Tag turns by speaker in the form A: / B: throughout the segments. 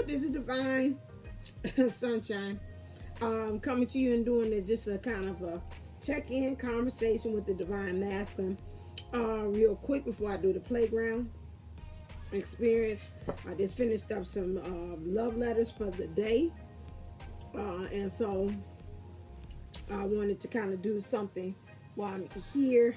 A: This is Divine Sunshine. Coming to you and doing just a kind of a check-in conversation with the Divine Masculine. Real quick before I do the playground experience. I just finished up some love letters for the day. And so I wanted to kind of do something while I'm here.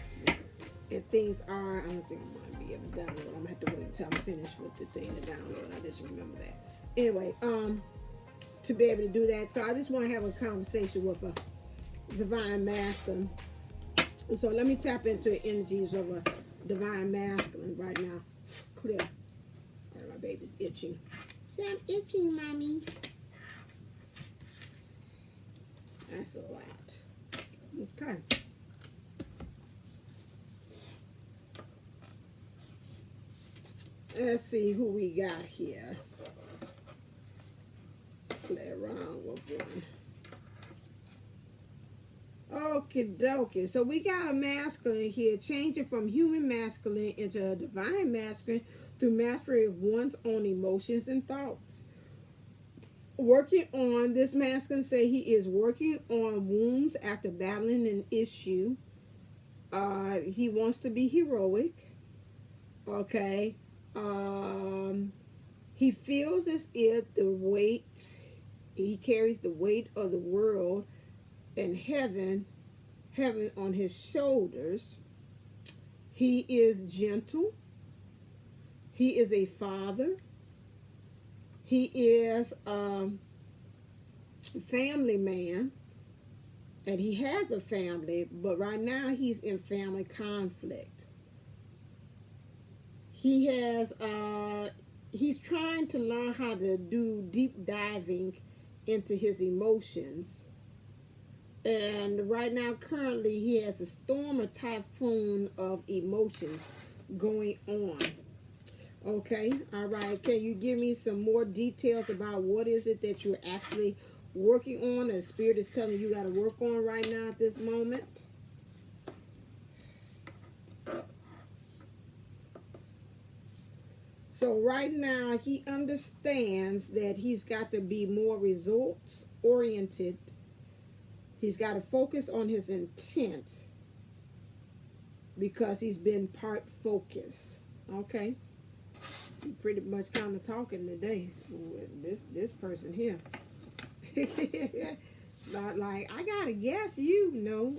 A: And things are, I don't think I'm going to be able to download. I'm going to have to wait until I'm finished with the thing to download. I just remember that. Anyway, to be able to do that. So I just want to have a conversation with a Divine Masculine. So let me tap into the energies of a Divine Masculine right now. Clear. Right, my baby's itching. Say, I'm itching, Mommy. That's a lot. Okay. Let's see who we got here. Let's play around with one. Okie dokie. So we got a masculine here, changing from human masculine into a divine masculine through mastery of one's own emotions and thoughts. Working on, this masculine say he is working on wounds after battling an issue. He wants to be heroic. Okay. He feels as if he carries the weight of the world and heaven on his shoulders. He is gentle. He is a father. He is a family man. And he has a family, but right now he's in family conflict. He has, he's trying to learn how to do deep diving into his emotions. And right now, currently, he has a storm or typhoon of emotions going on. Okay, all right. Can you give me some more details about what is it that you're actually working on, and Spirit is telling you got to work on right now at this moment? So right now, he understands that he's got to be more results oriented. He's got to focus on his intent because he's been part focused. Okay. You're pretty much kind of talking today with this person here. Not like, I got to guess you know.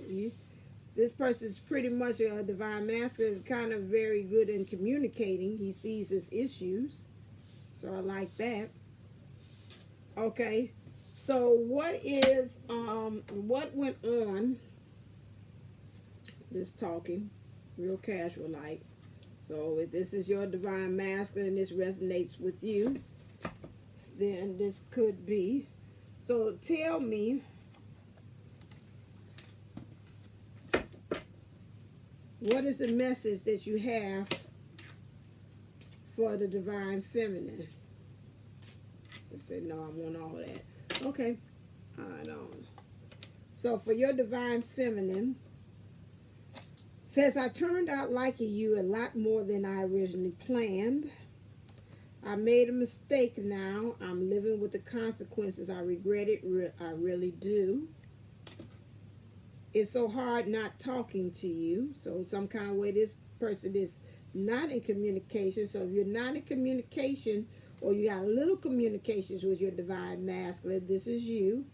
A: This person's pretty much a divine masculine, kind of very good in communicating. He sees his issues. So I like that. Okay. So what went on, this talking, real casual like. So if this is your divine masculine and this resonates with you, then this could be. So tell me, what is the message that you have for the divine feminine? I said, no, I want all that. Okay. I don't. So for your divine feminine, says, I turned out liking you a lot more than I originally planned. I made a mistake now. I'm living with the consequences. I regret it. I really do. It's so hard not talking to you. So some kind of way this person is not in communication. So if you're not in communication, or you got little communications with your divine masculine, this is you.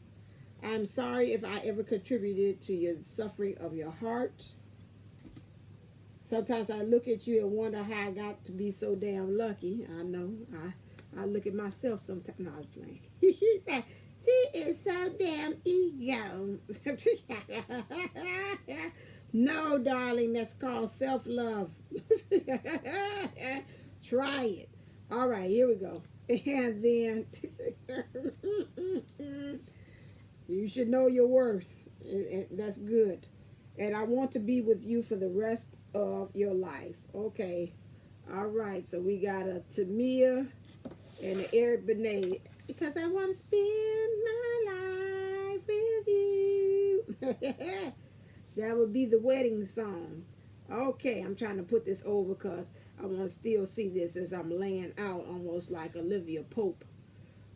A: I'm sorry if I ever contributed to your suffering of your heart. Sometimes I look at you and wonder how I got to be so damn lucky. I know. I look at myself sometimes. No, I was playing. He said, she is so damn ego. No, darling, that's called self-love. Try it. All right, here we go. And then you should know your worth. That's good. And I want to be with you for the rest of your life. Okay. All right. So we got a Tamia and an Eric Benet. Because I want to spend my life with you. That would be the wedding song. Okay, I'm trying to put this over because I want to still see this as I'm laying out almost like Olivia Pope.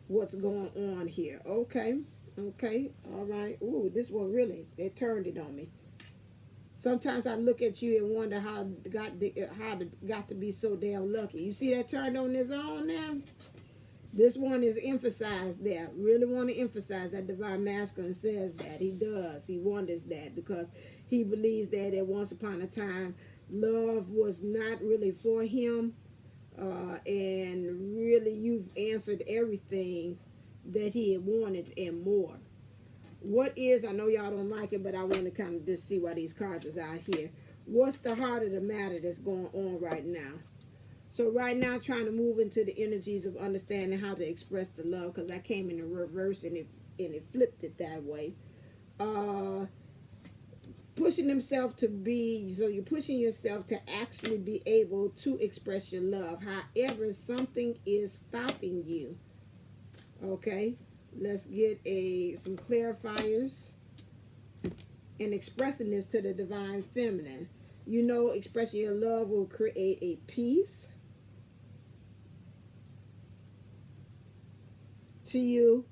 A: what's going on here. Okay. Okay. All right. Ooh, this one really, they turned it on me. Sometimes I look at you and wonder how got to be so damn lucky. You see that turned on his own now? This one is emphasized there. Really want to emphasize that divine masculine says that. He does. He wonders that because he believes that at once upon a time, love was not really for him. And really, you've answered everything that he had wanted and more. What is, I know y'all don't like it, but I want to kind of just see why these cards is out here. What's the heart of the matter that's going on right now? So right now, trying to move into the energies of understanding how to express the love, because I came in the reverse and it flipped it that way. Pushing himself to be, so you're pushing yourself to actually be able to express your love. However, something is stopping you. Okay, let's get some clarifiers. And expressing this to the divine feminine. You know, expressing your love will create a peace to you.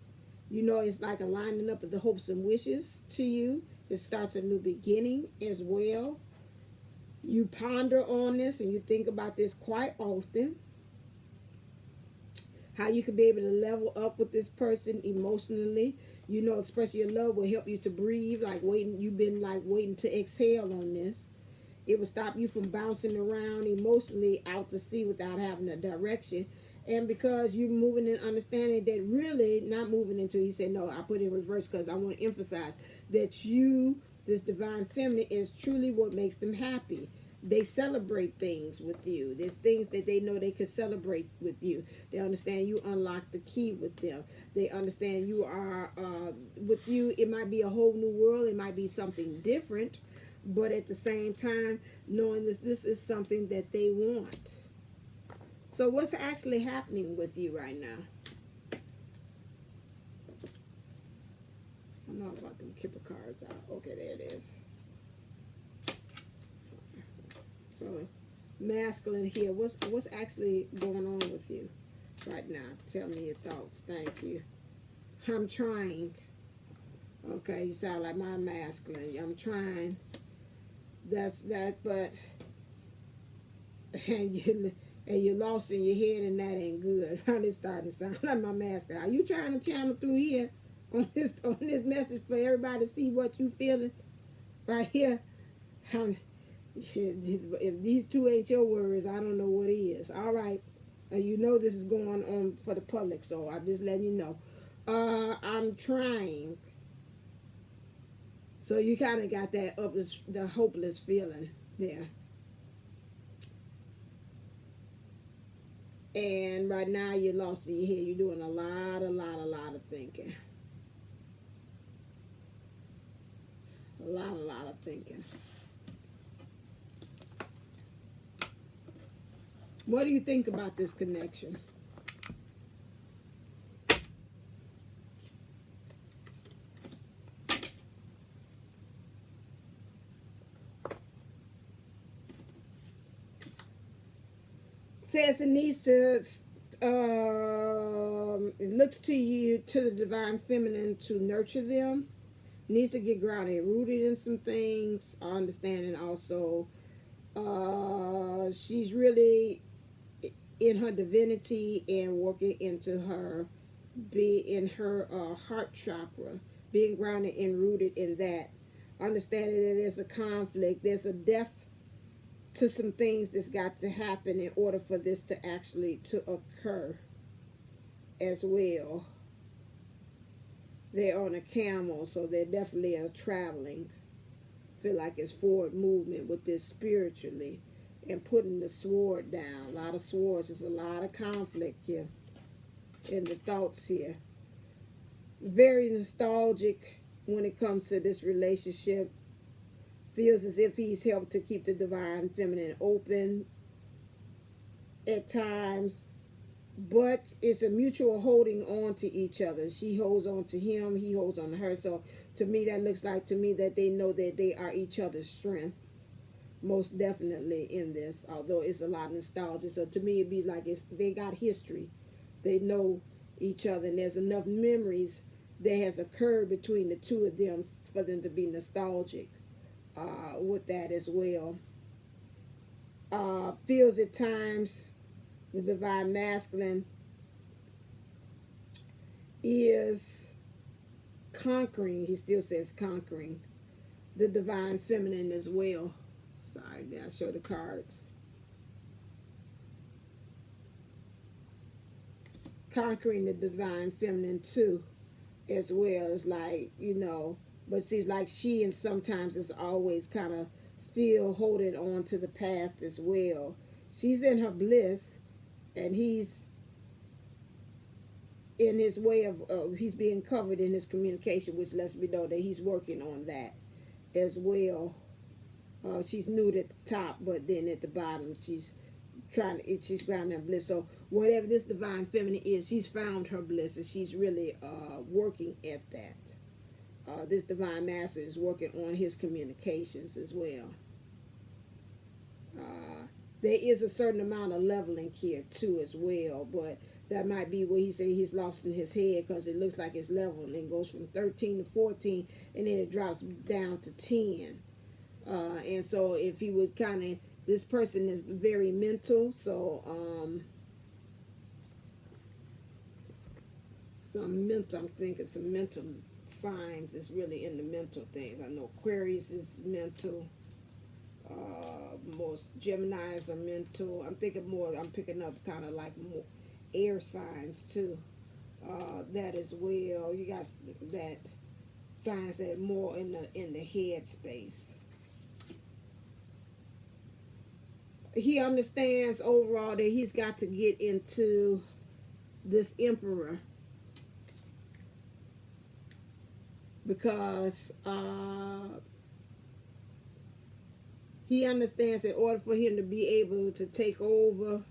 A: You know, it's like aligning up with the hopes and wishes to you. It starts a new beginning as well. You ponder on this and you think about this quite often. How you can be able to level up with this person emotionally. You know, expressing your love will help you to breathe, like waiting. You've been like waiting to exhale on this. It will stop you from bouncing around emotionally out to sea without having a direction. And because you're moving in understanding that really not moving into, he said, no, I put it in reverse because I want to emphasize that you, this divine feminine, is truly what makes them happy. They celebrate things with you. There's things that they know they could celebrate with you. They understand you unlock the key with them. They understand you are, with you, it might be a whole new world. It might be something different. But at the same time, knowing that this is something that they want. So what's actually happening with you right now? I'm not about to get the cards out. Okay, there it is. So masculine here. What's actually going on with you right now? Tell me your thoughts. Thank you. I'm trying. Okay, you sound like my masculine. I'm trying. That's that, but and you're lost in your head, and that ain't good. It's starting to sound like my mask. Are you trying to channel through here on this message for everybody to see what you feeling right here? If these two ain't your words, I don't know what is. All right, you know this is going on for the public, so I'm just letting you know. I'm trying. So you kind of got that the hopeless feeling there. And right now you're lost in your head. You're doing a lot of thinking. A lot of thinking. What do you think about this connection? Says it needs to, it looks to you, to the divine feminine, to nurture them. Needs to get grounded, rooted in some things. Understanding also, she's really in her divinity and working into her, be in her heart chakra, being grounded and rooted in that. Understanding that there's a conflict, there's a death to some things that's got to happen in order for this to actually to occur as well. They're on a camel, so they definitely are traveling. Feel like it's forward movement with this spiritually and putting the sword down. A lot of swords. There's a lot of conflict here in the thoughts here. It's very nostalgic when it comes to this relationship. Feels as if he's helped to keep the divine feminine open at times. But it's a mutual holding on to each other. She holds on to him, he holds on to her. So to me, that looks like to me that they know that they are each other's strength. Most definitely in this, although it's a lot of nostalgia. So to me, it'd be like they got history. They know each other, and there's enough memories that has occurred between the two of them for them to be nostalgic with that as well. Feels at times the divine masculine is conquering. He still says conquering the divine feminine as well. Sorry, did I show the cards? Conquering the divine feminine too as well. It's like, you know, but seems like she, and sometimes it's always kind of still holding on to the past as well. She's in her bliss, and he's in his way of he's being covered in his communication, which lets me know that he's working on that as well. She's nude at the top, but then at the bottom she's grounded in bliss. So whatever this divine feminine is, she's found her bliss, and she's really working at that. This divine master is working on his communications as well. There is a certain amount of leveling here too as well, but that might be where he said he's lost in his head, because it looks like it's leveling and goes from 13 to 14, and then it drops down to 10. And so if he would kind of, this person is very mental, so I'm thinking some mental signs is really in the mental things. I know Aquarius is mental. Most Geminis are mental. I'm picking up kind of like more air signs too. That as well. You got that signs that more in the head space. He understands overall that he's got to get into this emperor, because he understands in order for him to be able to take over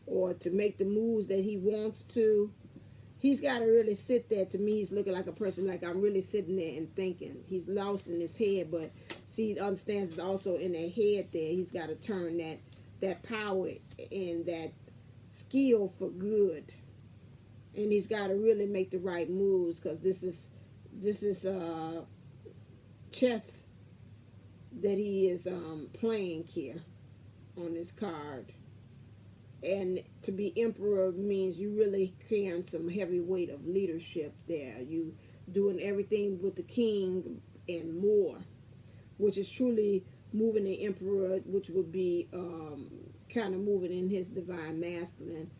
A: or to make the moves that he wants to, he's got to really sit there. To me, he's looking like a person like, I'm really sitting there and thinking. He's lost in his head, but see, he understands it's also in their head there. He's got to turn that power and that skill for good. And he's got to really make the right moves, because this is chess that he is playing here on this card. And to be emperor means you really carrying some heavy weight of leadership there. You doing everything with the king and more, which is truly moving the emperor, which would be kind of moving in his divine masculine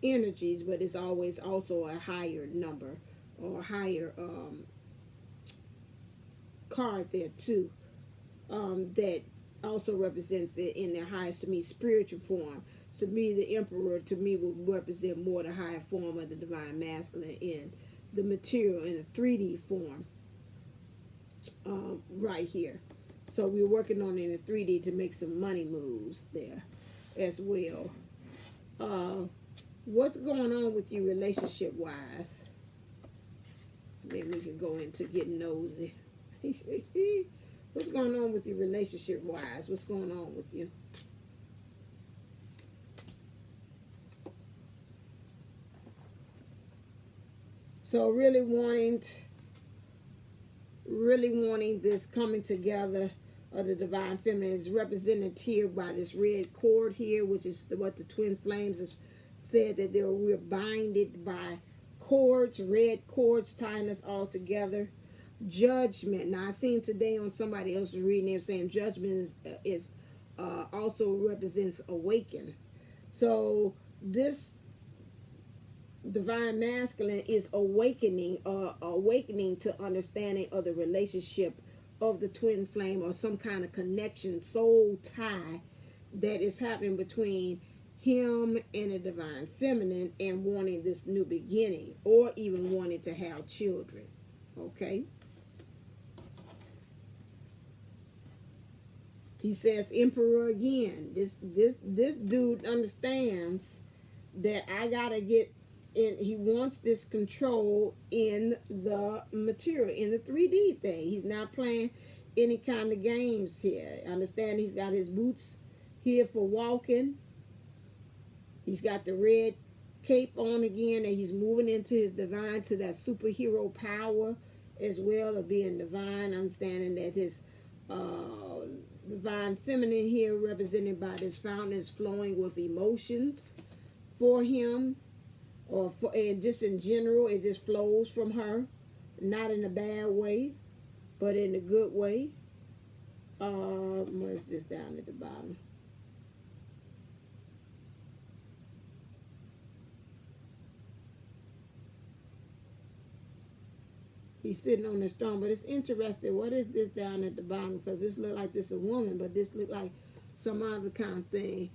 A: energies, but it's always also a higher number or higher card there too, that also represents in their highest, to me, spiritual form. To me, the emperor, to me, will represent more the higher form of the divine masculine in the material, in the 3D form, right here. So we're working on it in the 3D to make some money moves there as well. What's going on with you relationship wise? Maybe we can go into getting nosy. What's going on with you relationship wise? What's going on with you? So really wanting this coming together of the divine feminine is represented here by this red cord here, which is what the twin flames have said, that we're binded by cords, red cords tying us all together. Judgment. Now I seen today on somebody else's reading, they were saying judgment is also represents awaken. So this divine masculine is awakening to understanding of the relationship of the twin flame, or some kind of connection, soul tie that is happening between him and the divine feminine, and wanting this new beginning, or even wanting to have children. Okay. He says emperor again. This dude understands that I gotta get in. He wants this control in the material, in the 3D thing. He's not playing any kind of games here. Understand, he's got his boots here for walking. He's got the red cape on again, and he's moving into his divine, to that superhero power as well of being divine, understanding that his divine feminine here represented by this fountain is flowing with emotions for him, and just in general, it just flows from her, not in a bad way, but in a good way. What's this down at the bottom? He's sitting on his throne, but it's interesting. What is this down at the bottom? Because this look like this a woman, but this look like some other kind of thing.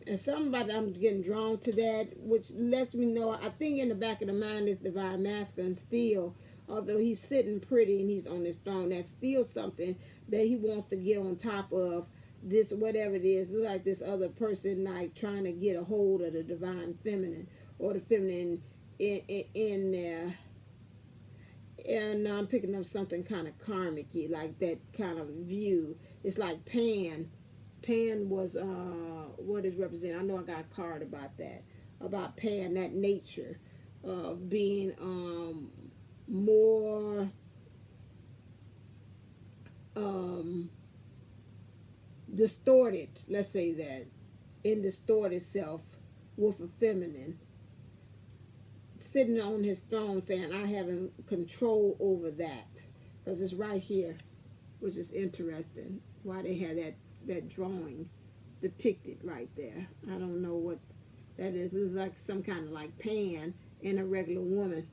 A: And something about I'm getting drawn to that, which lets me know, I think in the back of the mind is divine masculine still, although he's sitting pretty and he's on his throne, that's still something that he wants to get on top of this, whatever it is, like this other person, like trying to get a hold of the divine feminine, or the feminine in there. And I'm picking up something kind of karmic-y, like that kind of view. It's like Pan. Pan was what is represented. I know I got a card about that, about Pan, that nature of being more distorted, let's say that, in distorted self with a feminine, sitting on his throne saying, I have control over that, because it's right here, which is interesting, why they had that drawing depicted right there. I don't know what that is. It's like some kind of like Pan and a regular woman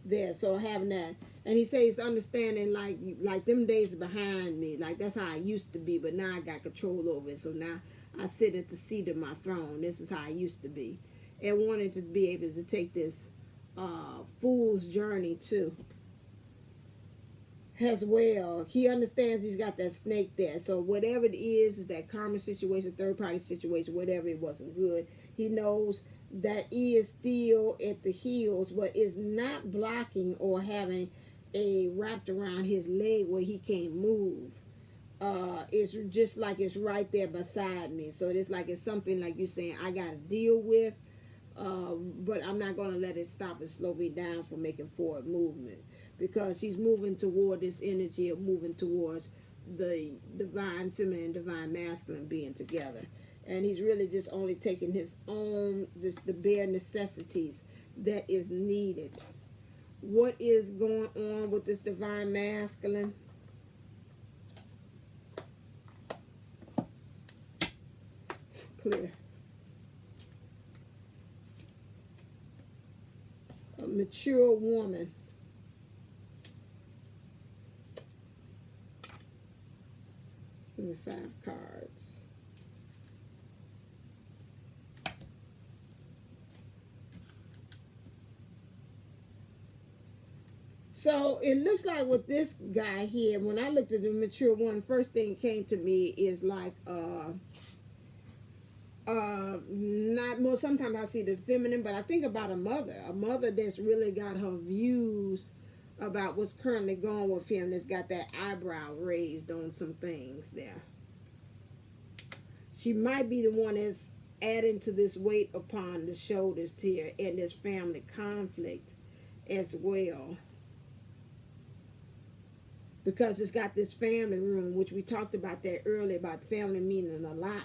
A: there. So having that, and he says understanding like them days behind me, like that's how I used to be, but now I got control over it. So now I sit at the seat of my throne. This is how I used to be, and wanted to be able to take this fool's journey too. As well, he understands he's got that snake there. So whatever it is that karma situation, third party situation, whatever, it wasn't good. He knows that he is still at the heels, but is not blocking or having a wrapped around his leg where he can't move. It's just like it's right there beside me. So it's like it's something like you saying I got to deal with, but I'm not going to let it stop and slow me down from making forward movement. Because he's moving toward this energy of moving towards the divine feminine, divine masculine being together. And he's really just only taking his own, just the bare necessities that is needed. What is going on with this divine masculine? Clear. A mature woman. Give me 5 cards. So it looks like with this guy here, when I looked at the mature one, first thing came to me is like not more, sometimes I see the feminine, but I think about a mother that's really got her views about what's currently going with him, that's got that eyebrow raised on some things there. She might be the one that's adding to this weight upon the shoulders here, and this family conflict as well, because it's got this family room, which we talked about that earlier, about family meaning a lot.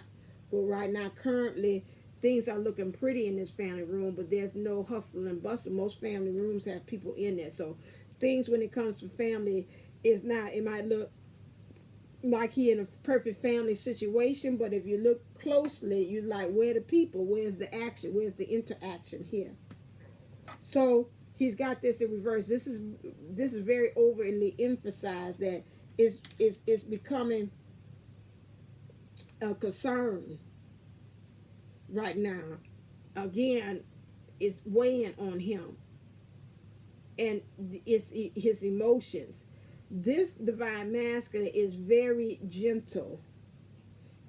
A: But right now currently things are looking pretty in this family room, but there's no hustle and bustle. Most family rooms have people in there, so things when it comes to family is not, it might look like he in a perfect family situation, but if you look closely, you're like, where the people, where's the action, where's the interaction here? So he's got this in reverse. This is very overly emphasized, that it's becoming a concern right now. Again, it's weighing on him, and it's his emotions. This divine masculine is very gentle,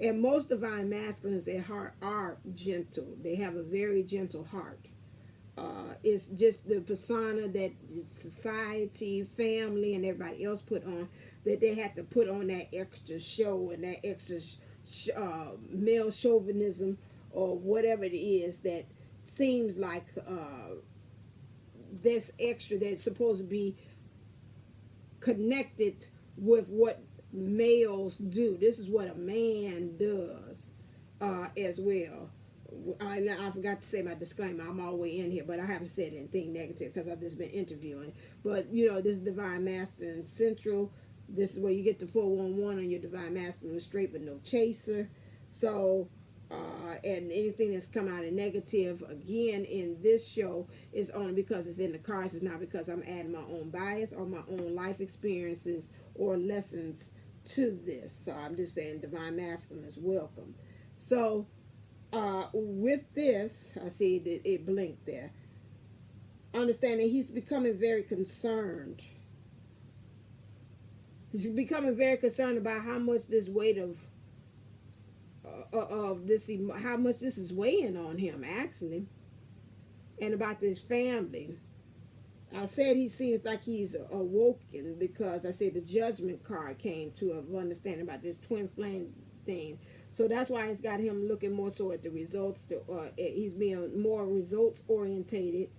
A: and most divine masculines at heart are gentle. They have a very gentle heart. It's just the persona that society, family, and everybody else put on, that they had to put on that extra show and that extra male chauvinism or whatever it is that seems like this extra that's supposed to be connected with what males do. This is what a man does as well. I forgot to say my disclaimer. I'm all the way in here, but I haven't said anything negative because I've just been interviewing. But, you know, this is Divine Masculine Central. This is where you get the 411 on your Divine Masculine straight with no chaser. So, and anything that's come out of negative, again, in this show is only because it's in the cards. It's not because I'm adding my own bias or my own life experiences or lessons to this. So I'm just saying Divine Masculine is welcome. So, with this, I see that it blinked there. Understanding he's becoming very concerned. He's becoming very concerned about how much this weight of this, how much this is weighing on him, actually, and about this family. I said he seems like he's awoken because I said the Judgment card came to of understanding about this twin flame thing. So that's why it's got him looking more so at the results. He's being more results orientated,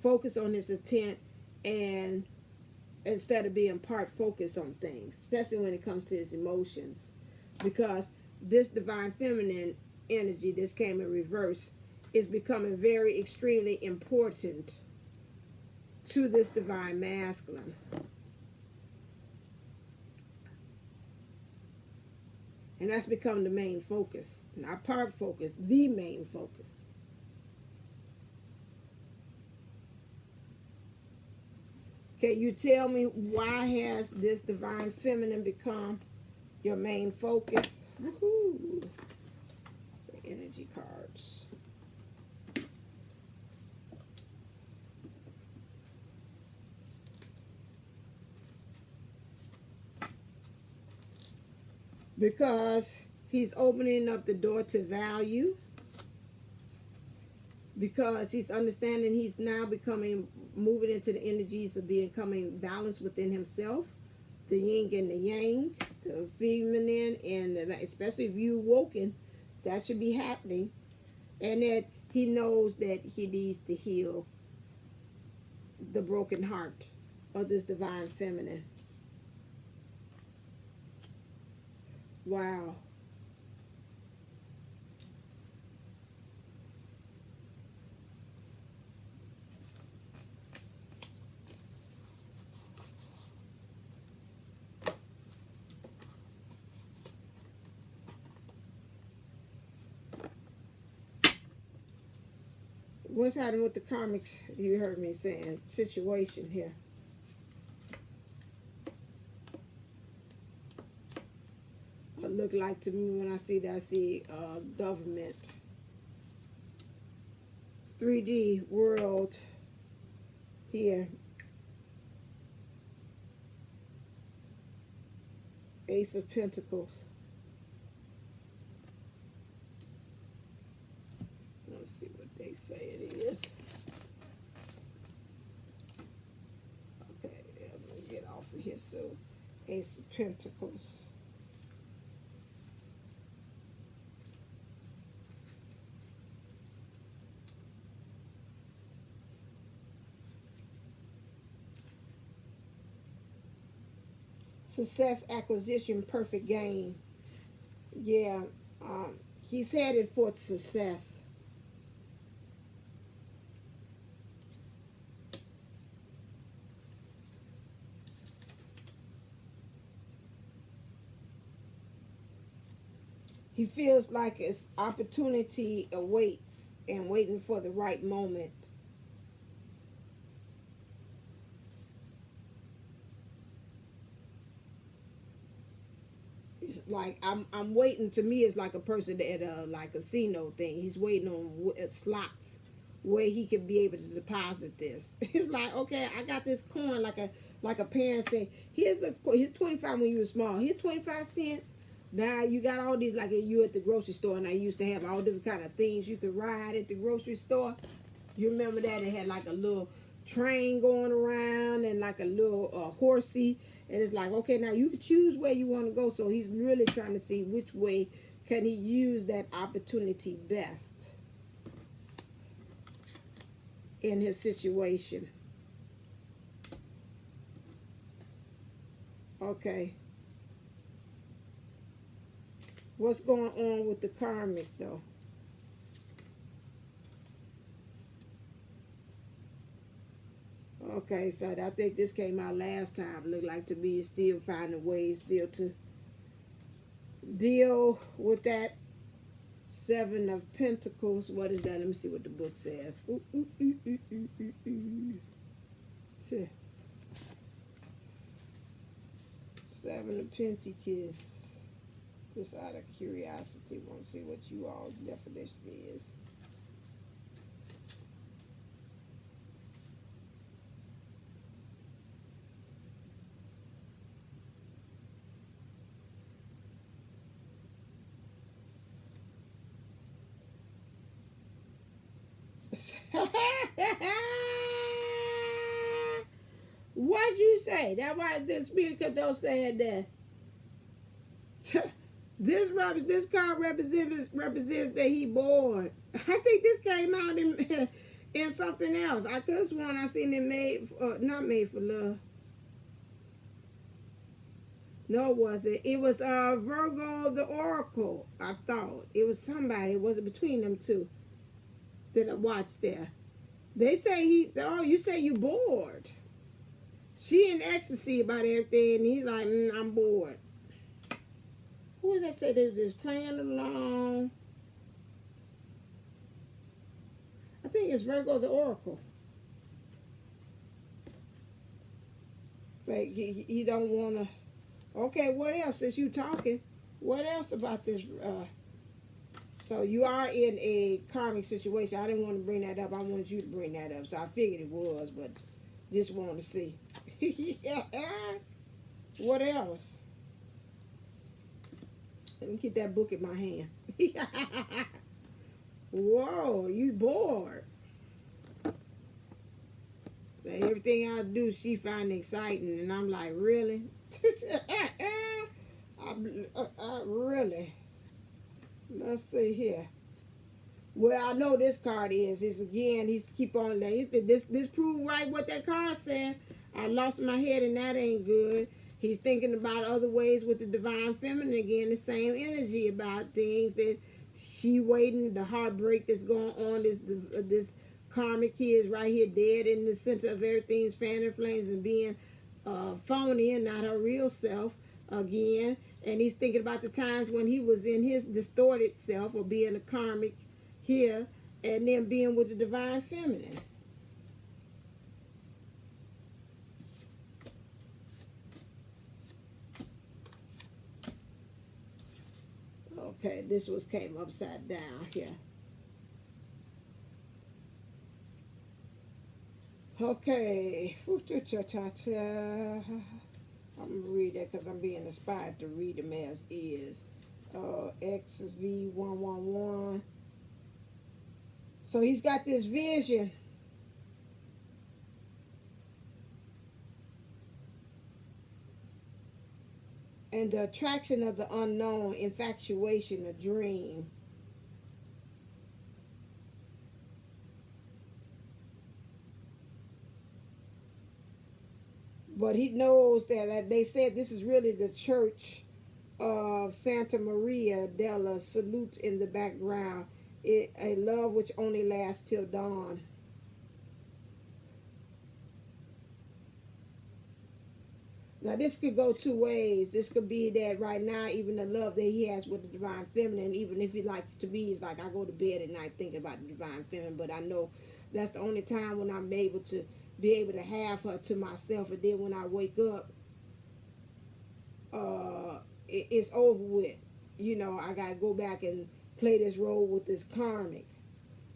A: focus on his intent, and instead of being part focused on things, especially when it comes to his emotions, because this divine feminine energy, this came in reverse, is becoming very extremely important to this divine masculine. And that's become the main focus. Not part focus, the main focus. Can you tell me why has this divine feminine become your main focus? Woohoo! Say energy cards. Because he's opening up the door to value. Because he's understanding he's now moving into the energies of becoming balanced within himself. The yin and the yang, the feminine, and especially if you awoken, that should be happening. And that he knows that he needs to heal the broken heart of this divine feminine. Wow. What's happening with the karmics? You heard me saying situation here. It look like to me when I see that, I see government, 3D world here, Ace of Pentacles. Let's see what they say it is. Okay, I'm gonna get off of here. So, Ace of Pentacles. Success, acquisition, perfect gain. Yeah, he's headed for success. He feels like his opportunity awaits and waiting for the right moment. It's like I'm waiting. To me, it's like a person at a like a casino thing. He's waiting on slots where he could be able to deposit this. It's like, okay, I got this coin, like a parent say, here's 25 when you were small. Here's 25 cents. Now you got all these, like you at the grocery store, and I used to have all different kind of things you could ride at the grocery store. You remember that? It had like a little train going around and like a little horsey. And it's like, okay, now you can choose where you want to go. So he's really trying to see which way can he use that opportunity best in his situation. Okay. What's going on with the karmic, though? Okay, so I think this came out last time. Look like to me still finding ways still to deal with that Seven of Pentacles. What is that? Let me see what the book says. Seven of Pentacles. Just out of curiosity, want to see what you all's definition is. What'd you say? That's why the spirit kept on saying that. This card represents that he bored. I think this came out in something else. I could have sworn I seen it made not made for love. No, it wasn't. It was Virgo the Oracle. I thought it was somebody. It wasn't between them two that I watched there. They say you say you bored. She in ecstasy about everything, and he's like, I'm bored. Who was that say they were just playing along? I think it's Virgo the Oracle. Say he don't want to. Okay, what else? Since you talking, what else about this? So you are in a karmic situation. I didn't want to bring that up. I wanted you to bring that up. So I figured it was, but just wanted to see. Yeah. What else? Let me get that book in my hand. Whoa, you bored. So everything I do, she find exciting, and I'm like, really? Really? Let's see here. Well, I know this card is again. He's keep on there. This prove right what that card said. I lost my head, and that ain't good. He's thinking about other ways with the divine feminine again. The same energy about things that she waiting, the heartbreak that's going on. This karmic kid is right here dead in the center of everything's fan and flames and being phony and not her real self again. And he's thinking about the times when he was in his distorted self or being a karmic here and then being with the divine feminine. Okay, this came upside down here. Okay. I'm going to read that because I'm being inspired to read them as is. XV111. So he's got this vision. And the attraction of the unknown, infatuation, a dream. But he knows that they said this is really the church of Santa Maria della Salute in the background. A love which only lasts till dawn. Now, this could go two ways. This could be that right now, even the love that he has with the divine feminine, even if he likes to be, he's like, I go to bed at night thinking about the divine feminine, but I know that's the only time when I'm able to be able to have her to myself. And then when I wake up, it's over with. You know, I got to go back and play this role with this karmic.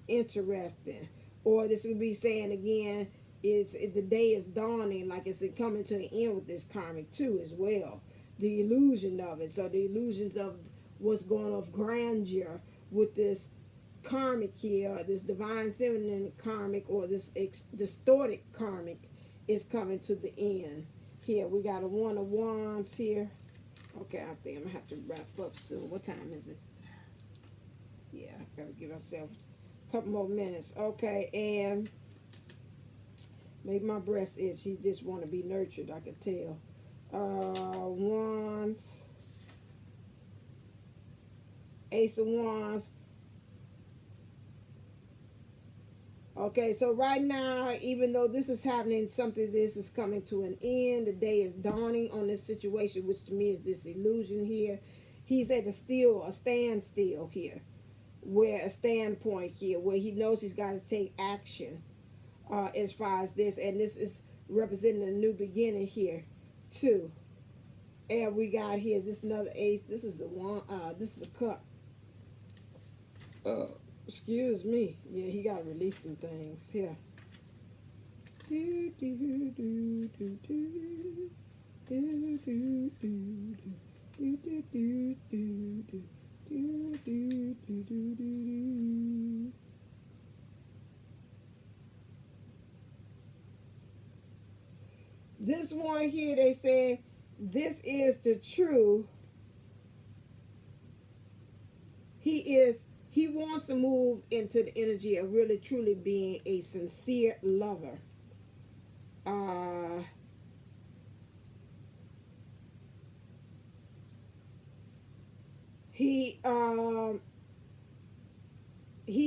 A: Interesting. Or this could be saying again, is the day is dawning, like it's coming to an end with this karmic too as well. The illusion of it. So the illusions of what's going on, grandeur with this karmic here, this divine feminine karmic, or this distorted karmic, is coming to the end. Here we got a 1 of Wands here. Okay, I think I'm gonna have to wrap up soon. What time is it? Yeah, I gotta give myself a couple more minutes. Okay, and maybe my breast itch. She just want to be nurtured, I could tell. Wands, Ace of Wands. Okay, so right now, even though this is happening, something this is coming to an end. The day is dawning on this situation, which to me is this illusion here. He's at a standstill here, where a standpoint here, where he knows he's got to take action as far as this, and this is representing a new beginning here, too. And we got here this another ace. This is a one. This is a cup. Excuse me. Yeah, he got to release some things here. This one here, they say, this is the true. He wants to move into the energy of really truly being a sincere lover. He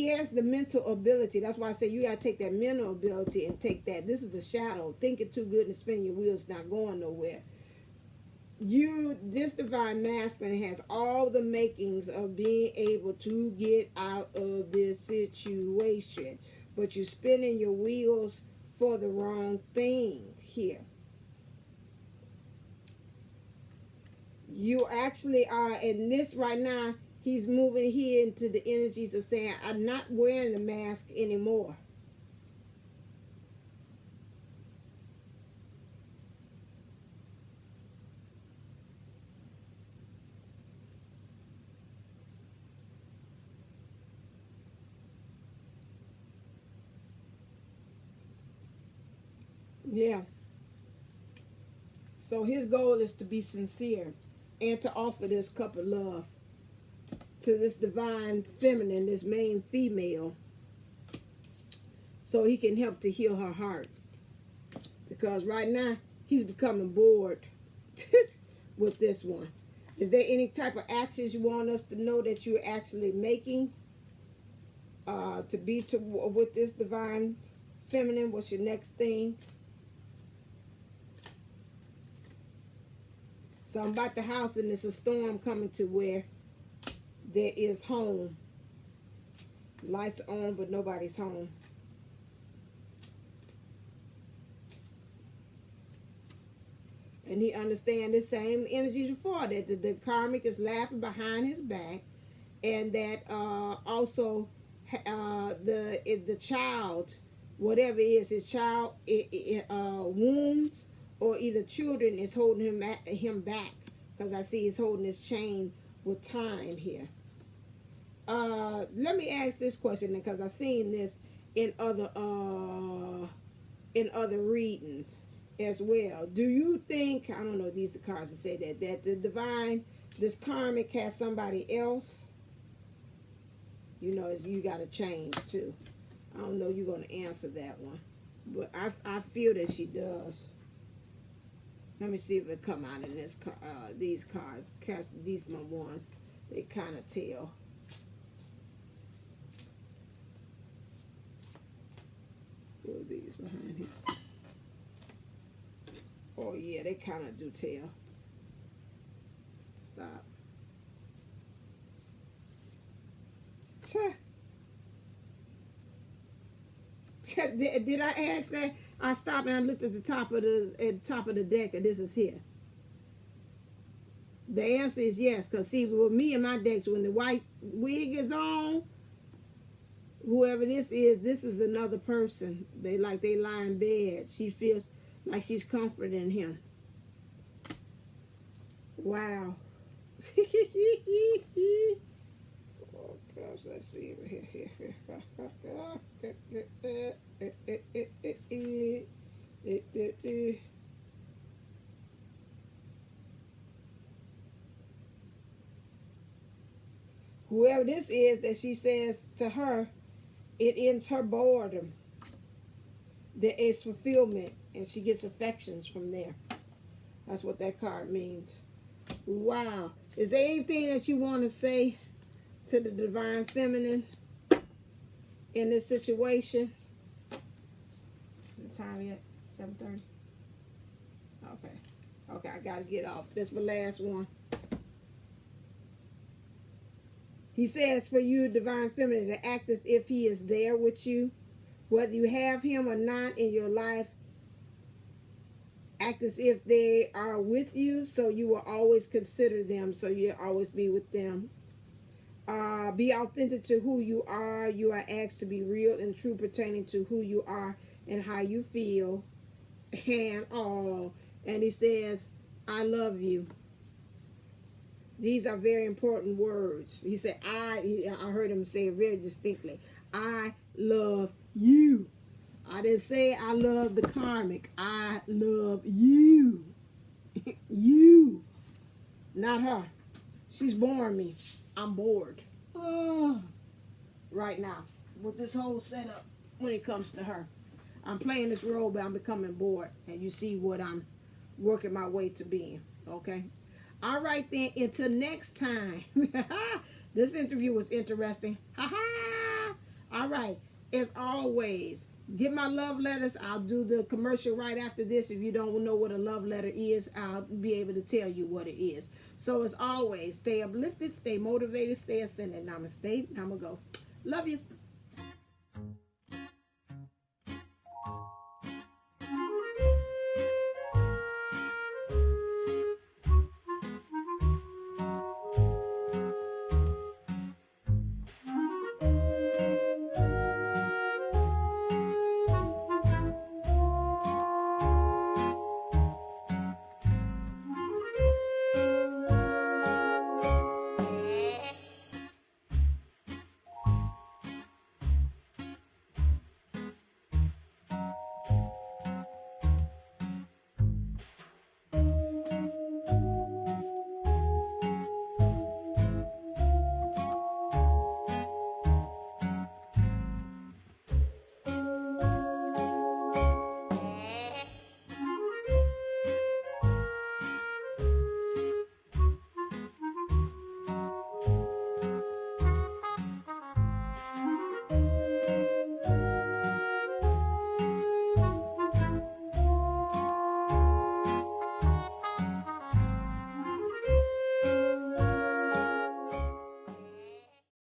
A: has the mental ability. That's why I say you got to take that mental ability and take that. This is the shadow. Thinking too good and spinning your wheels, not going nowhere. This divine masculine has all the makings of being able to get out of this situation, but you're spinning your wheels for the wrong thing here. You actually are in this right now. He's moving here into the energies of saying, I'm not wearing the mask anymore. Yeah. So his goal is to be sincere and to offer this cup of love to this divine feminine, this main female, so he can help to heal her heart. Because right now, he's becoming bored with this one. Is there any type of actions you want us to know that you're actually making with this divine feminine? What's your next thing? Something about the house, and there's a storm coming to where there is home. Lights on, but nobody's home. And he understands the same energy before that. The karmic is laughing behind his back, and that also the child, whatever it is, his child wounds or either children is holding him back, because I see he's holding his chain with time here. Let me ask this question, because I've seen this in other readings as well. Do you think, I don't know, these are the cards that say that the divine, this karmic has somebody else? You know, you got to change too. I don't know you're going to answer that one, but I feel that she does. Let me see if it come out in this these cards. These are my ones. They kind of tell. What are these behind here? Oh yeah, they kind of do tell. Stop. Did I ask that? I stopped and I looked at the top of the deck, and this is here. The answer is yes, because see, with me and my decks, when the white wig is on, whoever this is another person. They lie in bed. She feels like she's comforting him. Wow. Okay. powerhouse. Let's see. Whoever this is that she says to her, it ends her boredom. There is fulfillment, and she gets affections from there. That's what that card means. Wow. Is there anything that you want to say to the divine feminine in this situation? Is the time yet? 7:30? Okay. Okay, I got to get off. This is my last one. He says for you, divine feminine, to act as if he is there with you. Whether you have him or not in your life, act as if they are with you, so you will always consider them, so you'll always be with them. Be authentic to who you are. You are asked to be real and true pertaining to who you are and how you feel. And he says, I love you. These are very important words. He said, I heard him say it very distinctly. I love you. I didn't say I love the karmic. I love you. You. Not her. She's boring me. I'm bored. Right now. With this whole setup when it comes to her. I'm playing this role, but I'm becoming bored. And you see what I'm working my way to being. Okay? All right, then. Until next time. This interview was interesting. All right. As always, get my love letters. I'll do the commercial right after this. If you don't know what a love letter is, I'll be able to tell you what it is. So as always, stay uplifted, stay motivated, stay ascended. Namaste. Namago. Love you.